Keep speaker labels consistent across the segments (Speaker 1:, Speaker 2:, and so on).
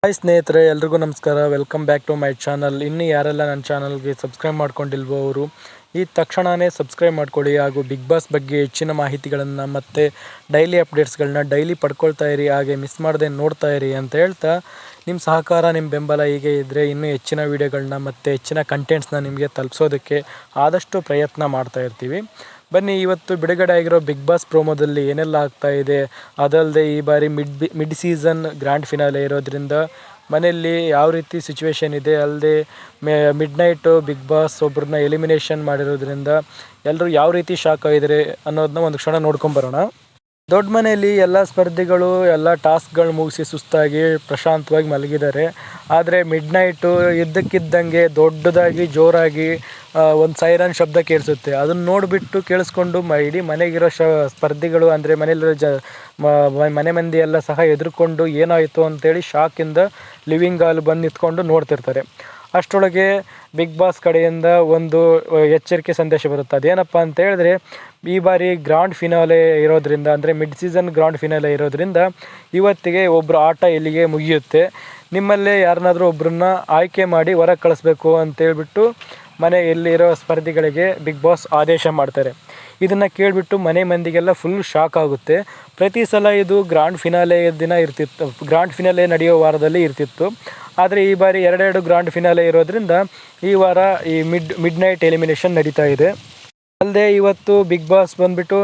Speaker 1: Hi ಸ್ನೇಹಿತರೆ, ಎಲ್ರಿಗೂ ನಮಸ್ಕಾರ. Welcome back to my channel. ಇನ್ನೂ ಯಾರೆಲ್ಲ ನನ್ನ ಚಾನಲ್ಗೆ ಸಬ್ಸ್ಕ್ರೈಬ್ ಮಾಡ್ಕೊಂಡಿಲ್ವೋ ಅವರು ಈ ತಕ್ಷಣವೇ ಸಬ್ಸ್ಕ್ರೈಬ್ ಮಾಡ್ಕೊಳ್ಳಿ. ಹಾಗೂ ಬಿಗ್ ಬಾಸ್ ಬಗ್ಗೆ ಹೆಚ್ಚಿನ ಮಾಹಿತಿಗಳನ್ನು ಮತ್ತು ಡೈಲಿ ಅಪ್ಡೇಟ್ಸ್ಗಳನ್ನ ಡೈಲಿ ಪಡ್ಕೊಳ್ತಾ ಇರಿ. ಹಾಗೆ ಮಿಸ್ ಮಾಡದೆ ನೋಡ್ತಾ ಇರಿ ಅಂತ ಹೇಳ್ತಾ, ನಿಮ್ಮ ಸಹಕಾರ, ನಿಮ್ಮ ಬೆಂಬಲ ಹೀಗೆ ಇದ್ದರೆ ಇನ್ನೂ ಹೆಚ್ಚಿನ ವೀಡಿಯೋಗಳನ್ನ ಮತ್ತು ಹೆಚ್ಚಿನ ಕಂಟೆಂಟ್ಸ್ನ ನಿಮಗೆ ತಲುಪಿಸೋದಕ್ಕೆ ಆದಷ್ಟು ಪ್ರಯತ್ನ ಮಾಡ್ತಾ ಇರ್ತೀವಿ. ಬನ್ನಿ, ಇವತ್ತು ಬಿಡುಗಡೆ ಆಗಿರೋ ಬಿಗ್ ಬಾಸ್ ಪ್ರೋಮೋದಲ್ಲಿ ಏನೆಲ್ಲ ಆಗ್ತಾ ಇದೆ, ಅದಲ್ಲದೆ ಈ ಬಾರಿ ಮಿಡ್ ಸೀಸನ್ ಗ್ರ್ಯಾಂಡ್ ಫಿನಾಲೆ ಇರೋದ್ರಿಂದ ಮನೆಯಲ್ಲಿ ಯಾವ ರೀತಿ ಸಿಚುವೇಶನ್ ಇದೆ, ಅಲ್ಲದೆ ಮಿಡ್ ನೈಟು ಬಿಗ್ ಬಾಸ್ ಒಬ್ಬರನ್ನ ಎಲಿಮಿನೇಷನ್ ಮಾಡಿರೋದ್ರಿಂದ ಎಲ್ಲರೂ ಯಾವ ರೀತಿ ಶಾಕ್ ಆಗಿದ್ದಾರೆ ಅನ್ನೋದನ್ನ ಒಂದು ಕ್ಷಣ ನೋಡ್ಕೊಂಬರೋಣ. ದೊಡ್ಡ ಮನೆಯಲ್ಲಿ ಎಲ್ಲ ಸ್ಪರ್ಧಿಗಳು ಎಲ್ಲ ಟಾಸ್ಕ್ಗಳು ಮುಗಿಸಿ ಸುಸ್ತಾಗಿ ಪ್ರಶಾಂತವಾಗಿ ಮಲಗಿದ್ದಾರೆ. ಆದರೆ ಮಿಡ್ ನೈಟು ಇದ್ದಕ್ಕಿದ್ದಂಗೆ ದೊಡ್ಡದಾಗಿ ಜೋರಾಗಿ ಒಂದು ಸೈರನ್ ಶಬ್ದ ಕೇಳಿಸುತ್ತೆ. ಅದನ್ನು ನೋಡಿಬಿಟ್ಟು ಕೇಳಿಸ್ಕೊಂಡು ಇಡೀ ಮನೆಗಿರೋ ಸ್ಪರ್ಧಿಗಳು ಅಂದರೆ ಮನೆಯಲ್ಲಿರೋ ಮನೆ ಮಂದಿ ಎಲ್ಲ ಸಹ ಎದುರುಕೊಂಡು ಏನಾಯಿತು ಅಂತೇಳಿ ಶಾಕಿಂದ ಲಿವಿಂಗ್ ಹಾಲ್ ಬಂದು ನಿಂತ್ಕೊಂಡು ನೋಡ್ತಿರ್ತಾರೆ. ಅಷ್ಟರೊಳಗೆ ಬಿಗ್ ಬಾಸ್ ಕಡೆಯಿಂದ ಒಂದು ಎಚ್ಚರಿಕೆ ಸಂದೇಶ ಬರುತ್ತೆ. ಅದೇನಪ್ಪ ಅಂತ ಹೇಳಿದ್ರೆ, ಈ ಬಾರಿ ಗ್ರಾಂಡ್ ಫಿನಾಲೆ ಇರೋದ್ರಿಂದ, ಅಂದರೆ ಮಿಡ್ ಸೀಸನ್ ಗ್ರಾಂಡ್ ಫಿನಾಲೆ ಇರೋದ್ರಿಂದ ಇವತ್ತಿಗೆ ಒಬ್ಬರು ಆಟ ಇಲ್ಲಿಗೆ ಮುಗಿಯುತ್ತೆ. ನಿಮ್ಮಲ್ಲೇ ಯಾರನ್ನಾದರೂ ಒಬ್ಬರನ್ನ ಆಯ್ಕೆ ಮಾಡಿ ಹೊರಗೆ ಕಳಿಸ್ಬೇಕು ಅಂತೇಳ್ಬಿಟ್ಟು ಮನೆಯಲ್ಲಿರೋ ಸ್ಪರ್ಧಿಗಳಿಗೆ ಬಿಗ್ ಬಾಸ್ ಆದೇಶ ಮಾಡ್ತಾರೆ. ಇದನ್ನು ಕೇಳಿಬಿಟ್ಟು ಮನೆ ಮಂದಿಗೆಲ್ಲ ಫುಲ್ ಶಾಕ್ ಆಗುತ್ತೆ. ಪ್ರತಿ ಸಲ ಇದು ಗ್ರಾಂಡ್ ಫಿನಾಲೆ ದಿನ ಇರ್ತಿತ್ತು, ಗ್ರಾಂಡ್ ಫಿನಾಲೆ ನಡೆಯೋ ವಾರದಲ್ಲಿ ಇರ್ತಿತ್ತು. ಆದರೆ ಈ ಬಾರಿ ಎರಡೆರಡು ಗ್ರಾಂಡ್ ಫಿನಾಲೆ ಇರೋದ್ರಿಂದ ಈ ವಾರ ಈ ಮಿಡ್ ನೈಟ್ ಎಲಿಮಿನೇಷನ್ ನಡೀತಾ ಇದೆ. ಅಲ್ಲದೆ ಇವತ್ತು ಬಿಗ್ ಬಾಸ್ ಬಂದುಬಿಟ್ಟು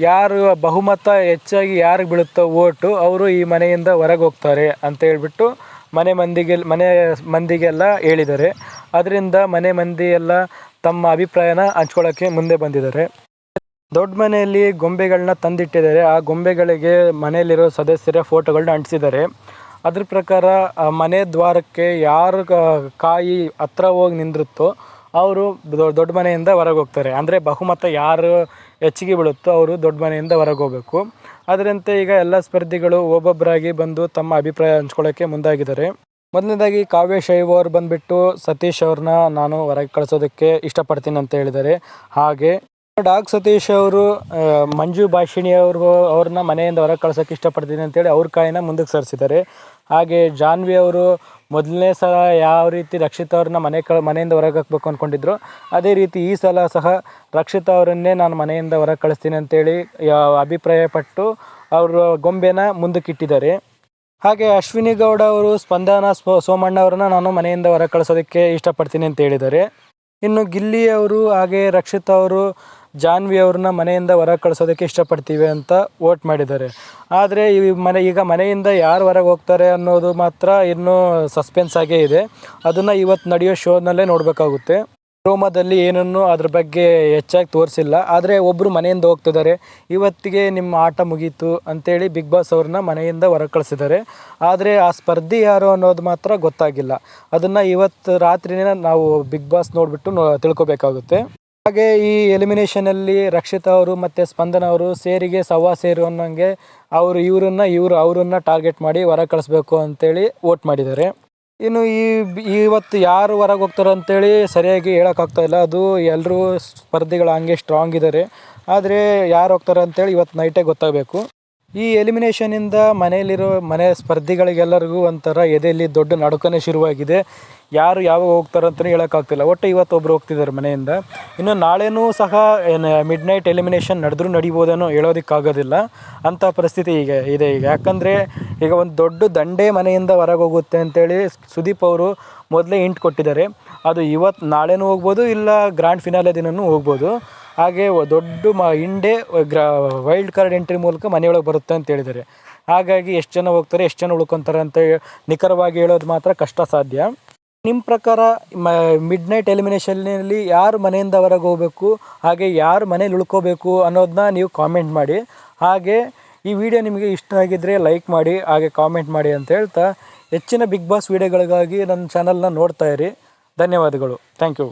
Speaker 1: ಯಾರು ಬಹುಮತ ಹೆಚ್ಚಾಗಿ ಯಾರಿಗೆ ಬೀಳುತ್ತೋ ಓಟು, ಅವರು ಈ ಮನೆಯಿಂದ ಹೊರಗೆ ಹೋಗ್ತಾರೆ ಅಂತ ಹೇಳ್ಬಿಟ್ಟು ಮನೆ ಮಂದಿಗೆಲ್ಲ ಹೇಳಿದ್ದಾರೆ. ಅದರಿಂದ ಮನೆ ಮಂದಿ ಎಲ್ಲ ತಮ್ಮ ಅಭಿಪ್ರಾಯನ ಹಂಚ್ಕೊಳ್ಳೋಕ್ಕೆ ಮುಂದೆ ಬಂದಿದ್ದಾರೆ. ದೊಡ್ಡ ಮನೆಯಲ್ಲಿ ಗೊಂಬೆಗಳನ್ನ ತಂದಿಟ್ಟಿದ್ದಾರೆ. ಆ ಗೊಂಬೆಗಳಿಗೆ ಮನೆಯಲ್ಲಿರೋ ಸದಸ್ಯರ ಫೋಟೋಗಳನ್ನ ಅಂಟಿಸಿದ್ದಾರೆ. ಅದ್ರ ಪ್ರಕಾರ ಮನೆ ದ್ವಾರಕ್ಕೆ ಯಾರು ಕಾಯಿ ಹತ್ರ ಹೋಗಿ ನಿಂದಿರುತ್ತೋ ಅವರು ದೊಡ್ಡ ಮನೆಯಿಂದ ಹೊರಗೆ ಹೋಗ್ತಾರೆ. ಅಂದರೆ ಬಹುಮತ ಯಾರು ಹೆಚ್ಚಿಗೆ ಬೀಳುತ್ತೋ ಅವರು ದೊಡ್ಡ ಮನೆಯಿಂದ ಹೊರಗೆ ಹೋಗಬೇಕು. ಅದರಂತೆ ಈಗ ಎಲ್ಲ ಸ್ಪರ್ಧಿಗಳು ಒಬ್ಬೊಬ್ಬರಾಗಿ ಬಂದು ತಮ್ಮ ಅಭಿಪ್ರಾಯ ಹಂಚ್ಕೊಳ್ಳೋಕ್ಕೆ ಮುಂದಾಗಿದ್ದಾರೆ. ಮೊದಲನೇದಾಗಿ ಕಾವ್ಯ ಶೈವ್ ಅವ್ರು ಬಂದುಬಿಟ್ಟು ಸತೀಶ್ ಅವ್ರನ್ನ ನಾನು ಹೊರಗೆ ಕಳಿಸೋದಕ್ಕೆ ಇಷ್ಟಪಡ್ತೀನಿ ಅಂತ ಹೇಳಿದ್ದಾರೆ. ಹಾಗೆ ಡಾಗ್ ಸತೀಶ್ ಅವರು ಮಂಜು ಭಾಷಿಣಿ ಅವ್ರನ್ನ ಮನೆಯಿಂದ ಹೊರಗೆ ಕಳ್ಸೋಕ್ಕೆ ಇಷ್ಟಪಡ್ತೀನಿ ಅಂತೇಳಿ ಅವ್ರ ಕಾಯಿನ ಮುಂದಕ್ಕೆ ಸರಿಸಿದ್ದಾರೆ. ಹಾಗೆ ಜಾನ್ವಿ ಅವರು ಮೊದಲನೇ ಸಲ ಯಾವ ರೀತಿ ರಕ್ಷಿತಾ ಅವ್ರನ್ನ ಮನೆಯಿಂದ ಹೊರಗೆ ಹಾಕ್ಬೇಕು ಅಂದ್ಕೊಂಡಿದ್ರು, ಅದೇ ರೀತಿ ಈ ಸಲ ಸಹ ರಕ್ಷಿತಾ ಅವರನ್ನೇ ನಾನು ಮನೆಯಿಂದ ಹೊರಗೆ ಕಳಿಸ್ತೀನಿ ಅಂತೇಳಿ ಅಭಿಪ್ರಾಯಪಟ್ಟು ಅವರು ಗೊಂಬೆನ ಮುಂದಕ್ಕಿಟ್ಟಿದ್ದಾರೆ. ಹಾಗೆ ಅಶ್ವಿನಿ ಗೌಡ ಅವರು ಸ್ಪಂದನ ಸೋಮಣ್ಣ ಅವ್ರನ್ನ ನಾನು ಮನೆಯಿಂದ ಹೊರಗೆ ಕಳಿಸೋದಕ್ಕೆ ಇಷ್ಟಪಡ್ತೀನಿ ಅಂತ ಹೇಳಿದ್ದಾರೆ. ಇನ್ನು ಗಿಲ್ಲಿ ಅವರು ಹಾಗೆ ರಕ್ಷಿತಾ ಅವರು ಜಾನ್ವಿ ಅವ್ರನ್ನ ಮನೆಯಿಂದ ಹೊರಗೆ ಕಳಿಸೋದಕ್ಕೆ ಇಷ್ಟಪಡ್ತೀವಿ ಅಂತ ವೋಟ್ ಮಾಡಿದ್ದಾರೆ. ಆದರೆ ಈಗ ಮನೆಯಿಂದ ಯಾರು ಹೊರಗೆ ಹೋಗ್ತಾರೆ ಅನ್ನೋದು ಮಾತ್ರ ಇನ್ನೂ ಸಸ್ಪೆನ್ಸ್ ಆಗೇ ಇದೆ. ಅದನ್ನು ಇವತ್ತು ನಡೆಯೋ ಶೋನಲ್ಲೇ ನೋಡಬೇಕಾಗುತ್ತೆ. ಪ್ರೋಮೋದಲ್ಲಿ ಏನನ್ನೂ ಅದ್ರ ಬಗ್ಗೆ ಹೆಚ್ಚಾಗಿ ತೋರಿಸಿಲ್ಲ. ಆದರೆ ಒಬ್ಬರು ಮನೆಯಿಂದ ಹೋಗ್ತಿದ್ದಾರೆ, ಇವತ್ತಿಗೆ ನಿಮ್ಮ ಆಟ ಮುಗೀತು ಅಂತೇಳಿ ಬಿಗ್ ಬಾಸ್ ಅವ್ರನ್ನ ಮನೆಯಿಂದ ಹೊರಗೆ ಕಳಿಸಿದ್ದಾರೆ. ಆದರೆ ಆ ಸ್ಪರ್ಧಿ ಯಾರು ಅನ್ನೋದು ಮಾತ್ರ ಗೊತ್ತಾಗಿಲ್ಲ. ಅದನ್ನು ಇವತ್ತು ರಾತ್ರಿನೇ ನಾವು ಬಿಗ್ ಬಾಸ್ ನೋಡಿಬಿಟ್ಟು ತಿಳ್ಕೊಬೇಕಾಗುತ್ತೆ. ಹಾಗೆ ಈ ಎಲಿಮಿನೇಷನಲ್ಲಿ ರಕ್ಷಿತಾ ಅವರು ಮತ್ತು ಸ್ಪಂದನ ಅವರು ಸವಾ ಸೇರು ಅನ್ನೋಂಗೆ ಅವರನ್ನು ಟಾರ್ಗೆಟ್ ಮಾಡಿ ಹೊರಗೆ ಕಳಿಸ್ಬೇಕು ಅಂತೇಳಿ ವೋಟ್ ಮಾಡಿದ್ದಾರೆ. ಇನ್ನು ಇವತ್ತು ಯಾರು ಹೊರಗೆ ಹೋಗ್ತಾರೆ ಅಂತೇಳಿ ಸರಿಯಾಗಿ ಹೇಳೋಕ್ಕಾಗ್ತಾಯಿಲ್ಲ. ಅದು ಎಲ್ಲರೂ ಸ್ಪರ್ಧಿಗಳು ಹಂಗೆ ಸ್ಟ್ರಾಂಗ್ ಇದ್ದಾರೆ. ಆದರೆ ಯಾರು ಹೋಗ್ತಾರೆ ಅಂತೇಳಿ ಇವತ್ತು ನೈಟೇ ಗೊತ್ತಾಗಬೇಕು. ಈ ಎಲಿಮಿನೇಷನಿಂದ ಮನೆ ಸ್ಪರ್ಧಿಗಳಿಗೆಲ್ಲರಿಗೂ ಒಂಥರ ಎದೆಯಲ್ಲಿ ದೊಡ್ಡ ನಡುಕನೇ ಶುರುವಾಗಿದೆ. ಯಾರು ಯಾವಾಗ ಹೋಗ್ತಾರೆ ಅಂತಲೇ ಹೇಳೋಕ್ಕಾಗ್ತಿಲ್ಲ. ಒಟ್ಟು ಇವತ್ತು ಒಬ್ಬರು ಹೋಗ್ತಿದ್ದಾರೆ ಮನೆಯಿಂದ. ಇನ್ನು ನಾಳೆನೂ ಸಹ ಮಿಡ್ ನೈಟ್ ಎಲಿಮಿನೇಷನ್ ನಡಿಬೋದೇನೋ ಹೇಳೋದಕ್ಕಾಗೋದಿಲ್ಲ ಅಂಥ ಪರಿಸ್ಥಿತಿ ಇದೆ. ಯಾಕಂದರೆ ಈಗ ಒಂದು ದೊಡ್ಡ ದಂಡೇ ಮನೆಯಿಂದ ಹೊರಗೆ ಹೋಗುತ್ತೆ ಅಂತೇಳಿ ಸುದೀಪ್ ಅವರು ಮೊದಲೇ ಹಿಂಟ್ ಕೊಟ್ಟಿದ್ದಾರೆ. ಅದು ನಾಳೆನೂ ಹೋಗ್ಬೋದು, ಇಲ್ಲ ಗ್ರ್ಯಾಂಡ್ ಫಿನಾಲೆ ದಿನವೂ ಹೋಗ್ಬೋದು. ಹಾಗೆ ದೊಡ್ಡ ಹಿಂಡೆ ವೈಲ್ಡ್ ಕಾರ್ಡ್ ಎಂಟ್ರಿ ಮೂಲಕ ಮನೆಯೊಳಗೆ ಬರುತ್ತೆ ಅಂತ ಹೇಳಿದ್ದಾರೆ. ಹಾಗಾಗಿ ಎಷ್ಟು ಜನ ಹೋಗ್ತಾರೆ, ಎಷ್ಟು ಜನ ಉಳ್ಕೊತಾರೆ ಅಂತ ನಿಖರವಾಗಿ ಹೇಳೋದು ಮಾತ್ರ ಕಷ್ಟ ಸಾಧ್ಯ. ನಿಮ್ಮ ಪ್ರಕಾರ ಮಿಡ್ ನೈಟ್ ಎಲಿಮಿನೇಷನ್ನಲ್ಲಿ ಯಾರು ಮನೆಯಿಂದ ಹೊರಗೆ ಹೋಗಬೇಕು, ಹಾಗೆ ಯಾರು ಮನೇಲಿ ಉಳ್ಕೋಬೇಕು ಅನ್ನೋದನ್ನ ನೀವು ಕಾಮೆಂಟ್ ಮಾಡಿ. ಹಾಗೆ ಈ ವಿಡಿಯೋ ನಿಮಗೆ ಇಷ್ಟ ಆಗಿದ್ದರೆ ಲೈಕ್ ಮಾಡಿ, ಹಾಗೆ ಕಾಮೆಂಟ್ ಮಾಡಿ ಅಂತ ಹೇಳ್ತಾ ಹೆಚ್ಚಿನ ಬಿಗ್ ಬಾಸ್ ವಿಡಿಯೋಗಳಿಗಾಗಿ ನನ್ನ ಚಾನಲ್ನ ನೋಡ್ತಾ ಇರಿ. ಧನ್ಯವಾದಗಳು. Thank you.